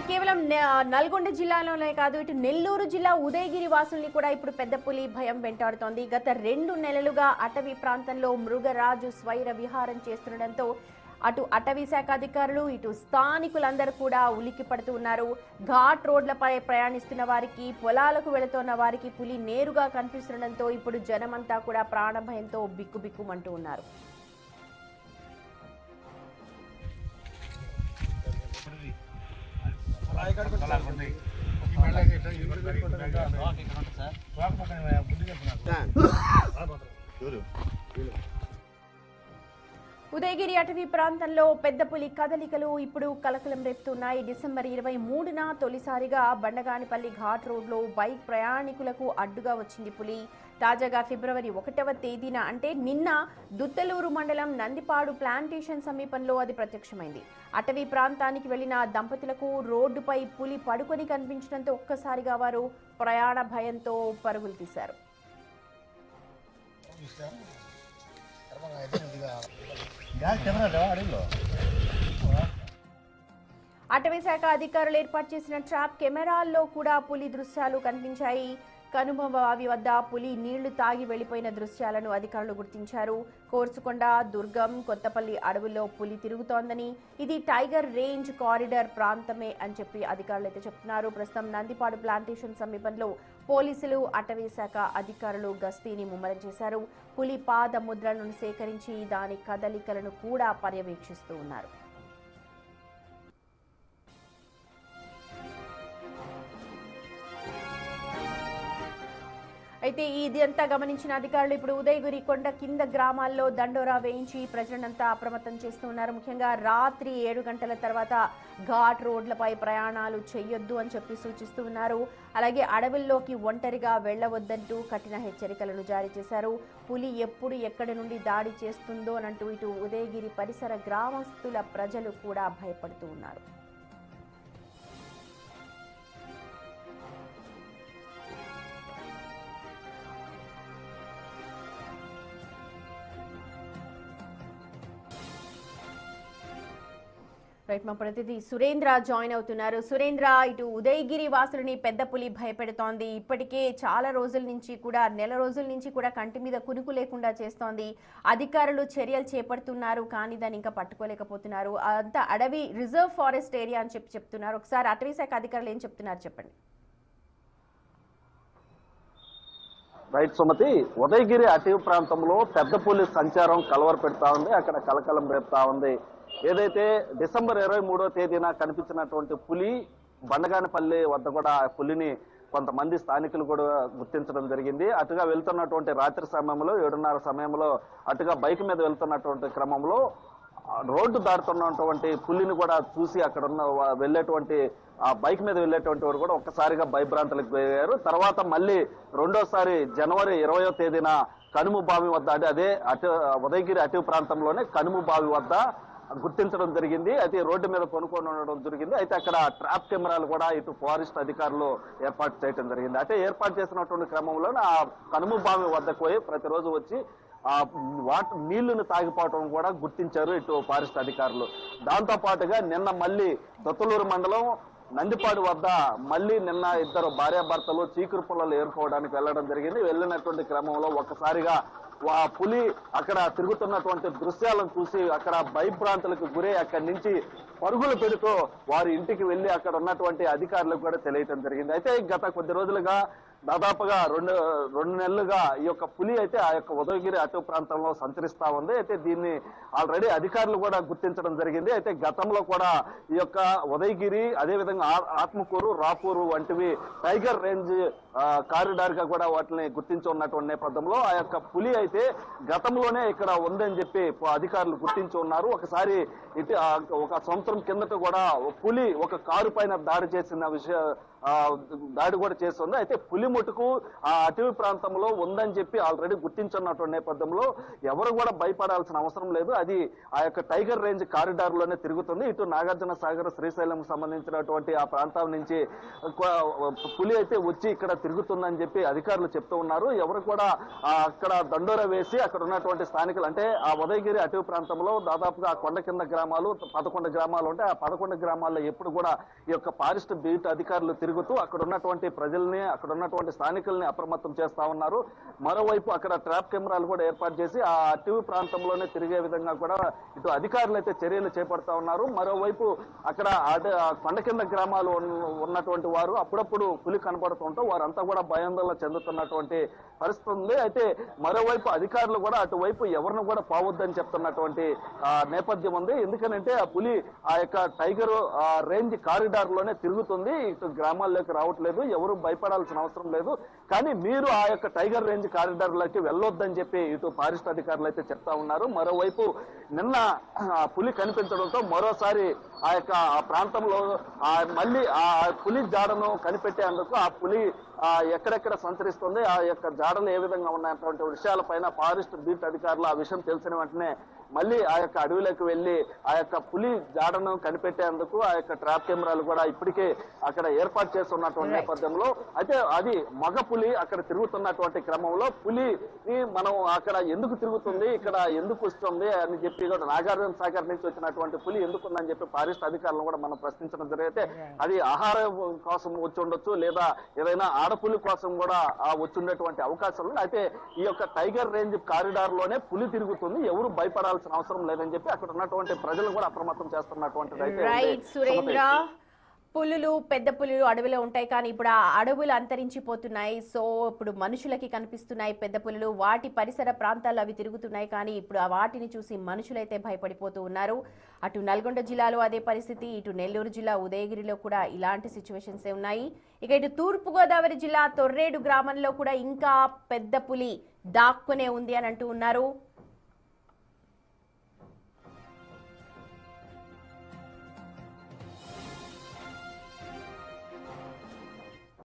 కేవలం నల్గొండ జిల్లాలోనే కాదు, ఇటు నెల్లూరు జిల్లా ఉదయగిరి వాసుల్ని కూడా ఇప్పుడు పెద్ద పులి భయం వెంటాడుతోంది. గత 2 నెలలుగా అటవీ ప్రాంతంలో మృగరాజు స్వైర విహారం చేస్తుండటంతో అటు అటవీ శాఖ అధికారులు, ఇటు స్థానికులందరూ కూడా ఉలిక్కి పడుతూ ఉన్నారు. ఘాట్ రోడ్లపై ప్రయాణిస్తున్న వారికి, పొలాలకు వెళుతున్న వారికి పులి నేరుగా కనిపిస్తుండటంతో ఇప్పుడు జనమంతా కూడా ప్రాణభయంతో బిక్కుబిక్కుమంటూ ఉన్నారు. ఉదయగిరి అటవీ ప్రాంతంలో పెద్ద పులి కదలికలు ఇప్పుడు కలకలం రేపుతున్నాయి. డిసెంబర్ 23న తొలిసారిగా బండగానిపల్లి ఘాట్ రోడ్లో బైక్ ప్రయాణికులకు అడ్డుగా వచ్చింది పులి. తాజాగా ఫిబ్రవరి 1వ తేదీన అంటే నిన్న దుత్తలూరు మండలం నందిపాడు ప్లాంటేషన్ సమీపంలో అది ప్రత్యక్షమైంది. అటవీ ప్రాంతానికి వెళ్లిన దంపతులకు రోడ్డుపై పులి పడుకొని కనిపించడంతో ఒక్కసారిగా వారు ప్రయాణ భయంతో పరుగులు తీశారు. అటవీ శాఖ అధికారులు ఏర్పాటు చేసిన ట్రాప్ కెమెరాల్లో కూడా పులి దృశ్యాలు కనిపించాయి. కనుమ బావి వద్ద పులి నీళ్లు తాగి వెళ్లిపోయిన దృశ్యాలను అధికారులు గుర్తించారు. కోర్సుకొండ, దుర్గం, కొత్తపల్లి అడవుల్లో పులి తిరుగుతోందని, ఇది టైగర్ రేంజ్ కారిడార్ ప్రాంతమే అని చెప్పి అధికారులు అయితే చెప్తున్నారు. ప్రస్తుతం నందిపాడు ప్లాంటేషన్ సమీపంలో పోలీసులు, అటవీ శాఖ అధికారులు గస్తీని ముమ్మరం చేశారు. పులి పాద ముద్రలను సేకరించి దాని కదలికలను కూడా పర్యవేక్షిస్తూ ఉన్నారు. అయితే ఇదంతా గమనించిన అధికారులు ఇప్పుడు ఉదయగిరి కొండ కింద గ్రామాల్లో దండోరా వేయించి ప్రజలనంతా అప్రమత్తం చేస్తూ ఉన్నారు. ముఖ్యంగా రాత్రి 7 గంటల తర్వాత ఘాట్ రోడ్లపై ప్రయాణాలు చేయొద్దు అని చెప్పి సూచిస్తూ ఉన్నారు. అలాగే అడవుల్లోకి ఒంటరిగా వెళ్లవద్దంటూ కఠిన హెచ్చరికలను జారీ చేశారు. పులి ఎప్పుడు ఎక్కడి నుండి దాడి చేస్తుందో అనంటూ ఇటు ఉదయగిరి పరిసర గ్రామస్తుల ప్రజలు కూడా భయపడుతూ ఉన్నారు. రైట్, మా ప్రతినిధి సురేంద్ర జాయిన్ అవుతున్నారు. సురేంద్ర, ఇటు ఉదయగిరి వాసులని పెద్ద పులి భయపెడుతోంది. ఇప్పటికే చాలా రోజుల నుంచి కూడా, నెల రోజుల నుంచి కూడా కంటి మీద కునుకు లేకుండా చేస్తోంది. అధికారులు చర్యలు చేపడుతున్నారు, కానీ దాన్ని ఇంకా పట్టుకోలేకపోతున్నారు. అంతా అడవి రిజర్వ్ ఫారెస్ట్ ఏరియా అని చెప్తున్నారు. ఒకసారి అటవీ శాఖ అధికారులు ఏం చెప్తున్నారు చెప్పండి. రైట్ సుమతి, ఉదయగిరి అటవీ ప్రాంతంలో పెద్ద పులి సంచారం కలవర పెడతా ఉంది. అక్కడ కలకలం రేపుతా ఉంది. ఏదైతే డిసెంబర్ 23వ తేదీన కనిపించినటువంటి పులి బండగానిపల్లి వద్ద కూడా పులిని కొంతమంది స్థానికులు కూడా గుర్తించడం జరిగింది. అటుగా వెళ్తున్నటువంటి రాత్రి సమయంలో 7:30 సమయంలో అటుగా బైక్ మీద వెళ్తున్నటువంటి క్రమంలో రోడ్డు దాటుతున్నటువంటి పులిని కూడా చూసి అక్కడ ఉన్న వెళ్ళేటువంటి ఆ బైక్ మీద వెళ్ళేటువంటి వారు కూడా ఒక్కసారిగా భయభ్రాంతులకు పోయారు. తర్వాత మళ్ళీ రెండోసారి జనవరి 20వ తేదీన కనుము బావి వద్ద, అదే ఉదయగిరి అటవీ ప్రాంతంలోనే కనుము బావి వద్ద గుర్తించడం జరిగింది. అయితే రోడ్డు మీద కొనుక్కొని ఉండడం జరిగింది. అయితే అక్కడ ట్రాప్ కెమెరాలు కూడా ఇటు ఫారెస్ట్ అధికారులు ఏర్పాటు చేయడం జరిగింది. అయితే ఏర్పాటు చేసినటువంటి క్రమంలో ఆ కనుము బావి వద్దకు పోయి ప్రతిరోజు వచ్చి ఆ నీళ్లను తాగిపోవటం కూడా గుర్తించారు ఇటు ఫారెస్ట్ అధికారులు. దాంతో పాటుగా నిన్న మళ్ళీ దొత్తలూరు మండలం నందిపాడు వద్ద మళ్ళీ నిన్న ఇద్దరు భార్యాభర్తలు చీకురు పుల్లలు ఏరుకోవడానికి వెళ్లడం జరిగింది. వెళ్ళినటువంటి క్రమంలో ఒక్కసారిగా పులి అక్కడ తిరుగుతున్నటువంటి దృశ్యాలను చూసి అక్కడ భయభ్రాంతులకు గురై అక్కడి నుంచి పరుగులు పెడుతూ వారి ఇంటికి వెళ్లి అక్కడ ఉన్నటువంటి అధికారులకు కూడా తెలియటం జరిగింది. అయితే గత కొద్ది రోజులుగా దాదాపుగా రెండు నెలలుగా ఈ యొక్క పులి అయితే ఆ యొక్క ఉదయగిరి అటవీ ప్రాంతంలో సంచరిస్తా ఉంది. అయితే దీన్ని ఆల్రెడీ అధికారులు కూడా గుర్తించడం జరిగింది. అయితే గతంలో కూడా ఈ యొక్క ఉదయగిరి, అదేవిధంగా ఆత్మకూరు, రాపూరు వంటివి టైగర్ రేంజ్ కారిడార్ గా కూడా వాటిని గుర్తించి ఉన్నటువంటి నేపథ్యంలో ఆ యొక్క పులి అయితే గతంలోనే ఇక్కడ ఉందని చెప్పి అధికారులు గుర్తించి ఉన్నారు. ఒకసారి ఇటు 1 సంవత్సరం కిందట కూడా పులి ఒక కారు పైన దాడి చేసిన దాడి కూడా చేస్తుంది. అయితే పులి మటుకు ఆ అటవీ ప్రాంతంలో ఉందని చెప్పి ఆల్రెడీ గుర్తించున్నటువంటి నేపథ్యంలో ఎవరు కూడా భయపడాల్సిన అవసరం లేదు. అది ఆ యొక్క టైగర్ రేంజ్ కారిడార్ లోనే తిరుగుతుంది. ఇటు నాగార్జున సాగర్, శ్రీశైలం సంబంధించినటువంటి ఆ ప్రాంతం నుంచి పులి అయితే వచ్చి ఇక్కడ తిరుగుతుందని చెప్పి అధికారులు చెప్తూ ఉన్నారు. ఎవరు కూడా అక్కడ దండోర వేసి అక్కడ ఉన్నటువంటి స్థానికులు, అంటే ఆ ఉదయగిరి అటవీ ప్రాంతంలో దాదాపుగా ఆ కొండ కింద గ్రామాలు 11 గ్రామాలు ఉంటాయి. ఆ 11 గ్రామాల్లో ఎప్పుడు కూడా ఈ యొక్క ఫారెస్ట్ బీట్ అధికారులు తిరుగుతూ అక్కడ ఉన్నటువంటి ప్రజల్ని, అక్కడ ఉన్నటువంటి స్థానికుల్ని అప్రమత్తం చేస్తా ఉన్నారు. మరోవైపు అక్కడ ట్రాప్ కెమెరాలు కూడా ఏర్పాటు చేసి ఆ అటవీ ప్రాంతంలోనే తిరిగే విధంగా కూడా ఇటు అధికారులు అయితే చర్యలు చేపడతా ఉన్నారు. మరోవైపు అక్కడ కొండ కింద గ్రామాలు ఉన్నటువంటి వారు అప్పుడప్పుడు పులి కనబడుతుంటూ వారంతా కూడా భయాందోళన చెందుతున్నటువంటి పరిస్థితి ఉంది. అయితే మరోవైపు అధికారులు కూడా అటువైపు ఎవరిని కూడా పోవద్దని చెప్తున్నటువంటి నేపథ్యం ఉంది. ఎందుకనంటే ఆ పులి ఆ యొక్క టైగర్ రేంజ్ కారిడార్ లోనే తిరుగుతుంది, ఇటు గ్రామాల్లోకి రావట్లేదు. ఎవరు భయపడాల్సిన అవసరం లేదు. కానీ మీరు ఆ యొక్క టైగర్ రేంజ్ కారిడార్ లోకి వెళ్ళొద్దని చెప్పి ఇటు ఫారెస్ట్ అధికారులు అయితే చెప్తా ఉన్నారు. మరోవైపు నిన్న పులి కనిపించడంతో మరోసారి ఆ యొక్క ప్రాంతంలో మళ్ళీ ఆ పులి జాడను కనిపెట్టేందుకు ఆ పులి ఎక్కడెక్కడ సంచరిస్తుంది, ఆ యొక్క జాడలు ఏ విధంగా ఉన్నటువంటి విషయాలపైన ఫారెస్ట్ బీట్ అధికారులు ఆ విషయం తెలిసిన వెంటనే మళ్ళీ ఆ యొక్క అడవిలోకి వెళ్లి ఆ యొక్క పులి జాడను కనిపెట్టేందుకు ఆ యొక్క ట్రాప్ కెమెరాలు కూడా ఇప్పటికే అక్కడ ఏర్పాటు చేస్తున్నటువంటి నేపథ్యంలో, అయితే అది మగ పులి అక్కడ తిరుగుతున్నటువంటి క్రమంలో పులిని మనం అక్కడ ఎందుకు తిరుగుతుంది, ఇక్కడ ఎందుకు వస్తుంది అని చెప్పి కూడా నాగార్జున సాగర్ నుంచి వచ్చినటువంటి పులి ఎందుకు ఉందని చెప్పి ఫారెస్ట్ అధికారులను కూడా మనం ప్రశ్నించడం జరిగితే అది ఆహారం కోసం వచ్చి ఉండొచ్చు, లేదా ఏదైనా ఆడపులి కోసం కూడా వచ్చి ఉండేటువంటి అవకాశం ఉంది. అయితే ఈ యొక్క టైగర్ రేంజ్ కారిడార్ లోనే పులి తిరుగుతుంది, ఎవరు భయపడాల్సిన అవసరం లేదని చెప్పి అక్కడ ఉన్నటువంటి ప్రజలు కూడా అప్రమత్తం చేస్తున్నటువంటి రైట్ సురేంద్ర, పులులు పెద్ద పులులు అడవిలో ఉంటాయి కానీ ఇప్పుడు ఆ అడవులు అంతరించిపోతున్నాయి. సో ఇప్పుడు మనుషులకి కనిపిస్తున్నాయి పెద్ద పులులు, వాటి పరిసర ప్రాంతాల్లో అవి తిరుగుతున్నాయి. కానీ ఇప్పుడు ఆ వాటిని చూసి మనుషులైతే భయపడిపోతూ ఉన్నారు. అటు నల్గొండ జిల్లాలో అదే పరిస్థితి, ఇటు నెల్లూరు జిల్లా ఉదయగిరిలో కూడా ఇలాంటి సిచ్యువేషన్స్ ఉన్నాయి. ఇక ఇటు తూర్పుగోదావరి జిల్లా తొర్రేడు గ్రామంలో కూడా ఇంకా పెద్ద పులి దాక్కునే ఉంది అని అంటూ ఉన్నారు.